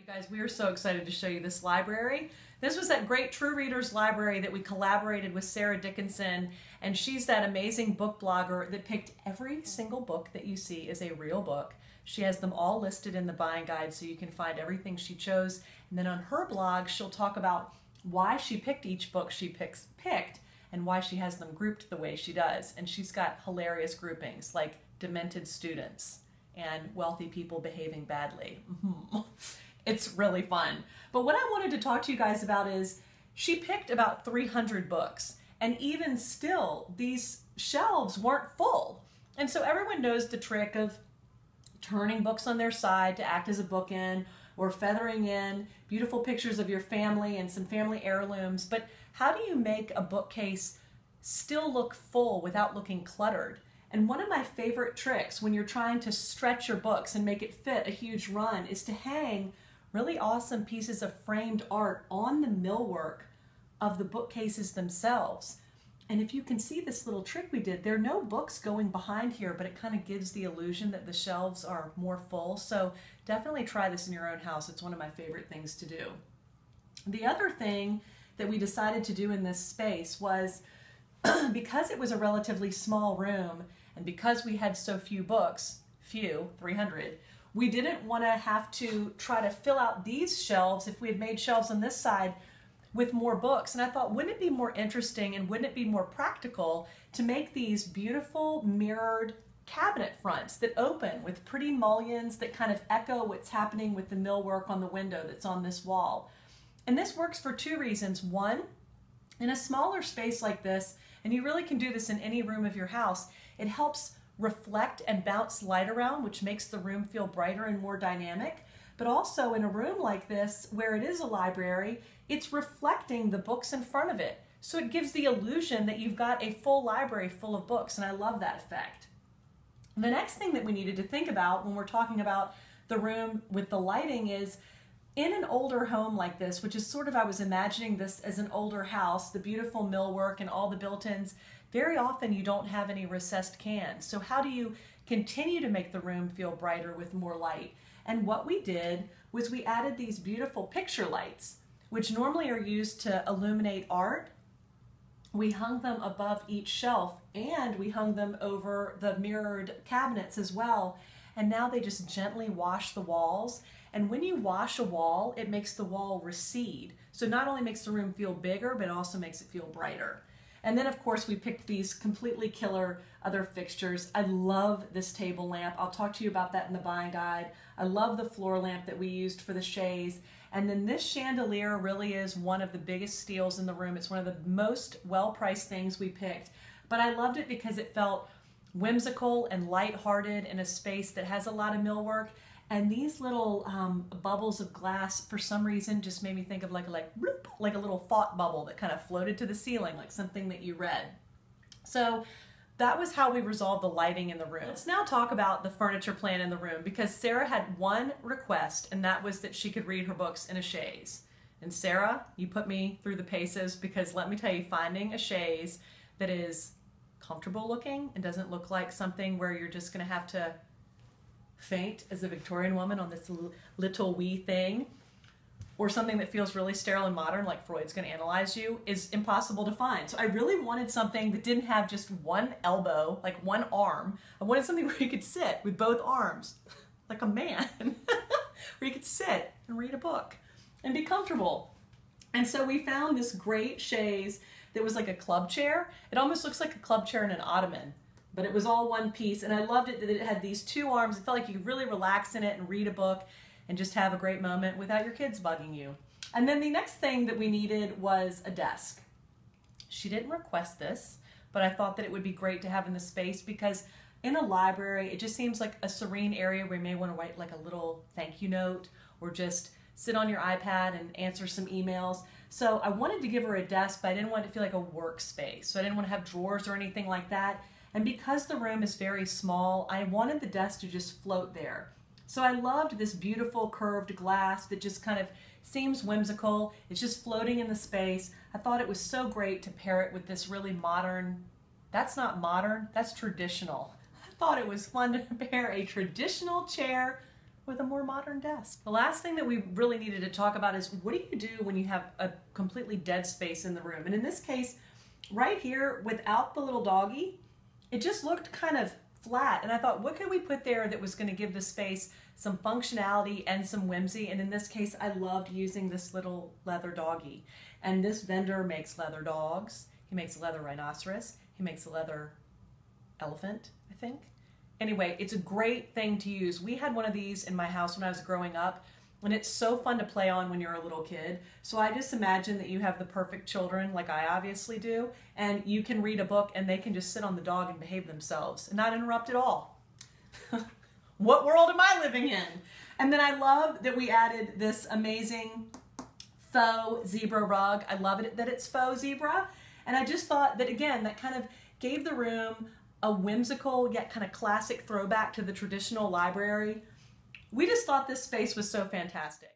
You guys, we are so excited to show you this library. This was that great True Readers library that we collaborated with Sarah Dickenson, and she's that amazing book blogger that picked every single book that you see is a real book. She has them all listed in the buying guide so you can find everything she chose, and then on her blog she'll talk about why she picked each book she picked and why she has them grouped the way she does. And she's got hilarious groupings like demented students and wealthy people behaving badly. It's really fun. But what I wanted to talk to you guys about is she picked about 300 books, and even still these shelves weren't full. And so everyone knows the trick of turning books on their side to act as a bookend, or feathering in beautiful pictures of your family and some family heirlooms. But how do you make a bookcase still look full without looking cluttered? And one of my favorite tricks when you're trying to stretch your books and make it fit a huge run is to hang really awesome pieces of framed art on the millwork of the bookcases themselves. And if you can see this little trick we did, there are no books going behind here, but it kind of gives the illusion that the shelves are more full. So definitely try this in your own house. It's one of my favorite things to do. The other thing that we decided to do in this space was because it was a relatively small room and because we had so few books, 300, we didn't want to have to try to fill out these shelves if we had made shelves on this side with more books. And I thought, wouldn't it be more interesting and wouldn't it be more practical to make these beautiful mirrored cabinet fronts that open with pretty mullions that kind of echo what's happening with the millwork on the window that's on this wall. And this works for two reasons. One, in a smaller space like this, and you really can do this in any room of your house, it helps reflect and bounce light around, which makes the room feel brighter and more dynamic. But also in a room like this, where it is a library, it's reflecting the books in front of it. So it gives the illusion that you've got a full library full of books, and I love that effect. The next thing that we needed to think about when we're talking about the room with the lighting is, in an older home like this, which is sort of, I was imagining this as an older house, the beautiful millwork and all the built-ins, very often you don't have any recessed cans. So how do you continue to make the room feel brighter with more light? And what we did was we added these beautiful picture lights, which normally are used to illuminate art. We hung them above each shelf and we hung them over the mirrored cabinets as well. And now they just gently wash the walls. And when you wash a wall, it makes the wall recede. So not only makes the room feel bigger, but it also makes it feel brighter. And then of course we picked these completely killer other fixtures. I love this table lamp. I'll talk to you about that in the buying guide. I love the floor lamp that we used for the chaise. And then this chandelier really is one of the biggest steals in the room. It's one of the most well-priced things we picked. But I loved it because it felt whimsical and lighthearted in a space that has a lot of millwork. And these little bubbles of glass, for some reason, just made me think of like a little thought bubble that kind of floated to the ceiling, like something that you read. So that was how we resolved the lighting in the room. Let's now talk about the furniture plan in the room, because Sarah had one request, and that was that she could read her books in a chaise. And Sarah, you put me through the paces, because let me tell you, finding a chaise that is comfortable looking and doesn't look like something where you're just going to have to faint as a Victorian woman on this little wee thing, or something that feels really sterile and modern like Freud's going to analyze you, is impossible to find. So I really wanted something that didn't have just one elbow, like one arm. I wanted something where you could sit with both arms, like a man, where you could sit and read a book and be comfortable. And so we found this great chaise that was like a club chair. It almost looks like a club chair in an ottoman, but it was all one piece, and I loved it that it had these two arms. It felt like you could really relax in it and read a book and just have a great moment without your kids bugging you. And then the next thing that we needed was a desk. She didn't request this, but I thought that it would be great to have in the space, because in a library, it just seems like a serene area where you may want to write like a little thank you note, or just sit on your iPad and answer some emails. So I wanted to give her a desk, but I didn't want it to feel like a workspace. So I didn't want to have drawers or anything like that. And because the room is very small, I wanted the desk to just float there. So I loved this beautiful curved glass that just kind of seems whimsical. It's just floating in the space. I thought it was so great to pair it with this really modern, that's not modern, that's traditional. I thought it was fun to pair a traditional chair with a more modern desk. The last thing that we really needed to talk about is what do you do when you have a completely dead space in the room? And in this case, right here, without the little doggy, it just looked kind of flat. And I thought, what could we put there that was going to give the space some functionality and some whimsy? And in this case, I loved using this little leather doggy. And this vendor makes leather dogs. He makes a leather rhinoceros. He makes a leather elephant, I think. Anyway, it's a great thing to use. We had one of these in my house when I was growing up, and it's so fun to play on when you're a little kid. So I just imagine that you have the perfect children, like I obviously do, and you can read a book and they can just sit on the dog and behave themselves and not interrupt at all. What world am I living in? And then I love that we added this amazing faux zebra rug. I love it that it's faux zebra. And I just thought that, again, that kind of gave the room a whimsical yet kind of classic throwback to the traditional library. We just thought this space was so fantastic.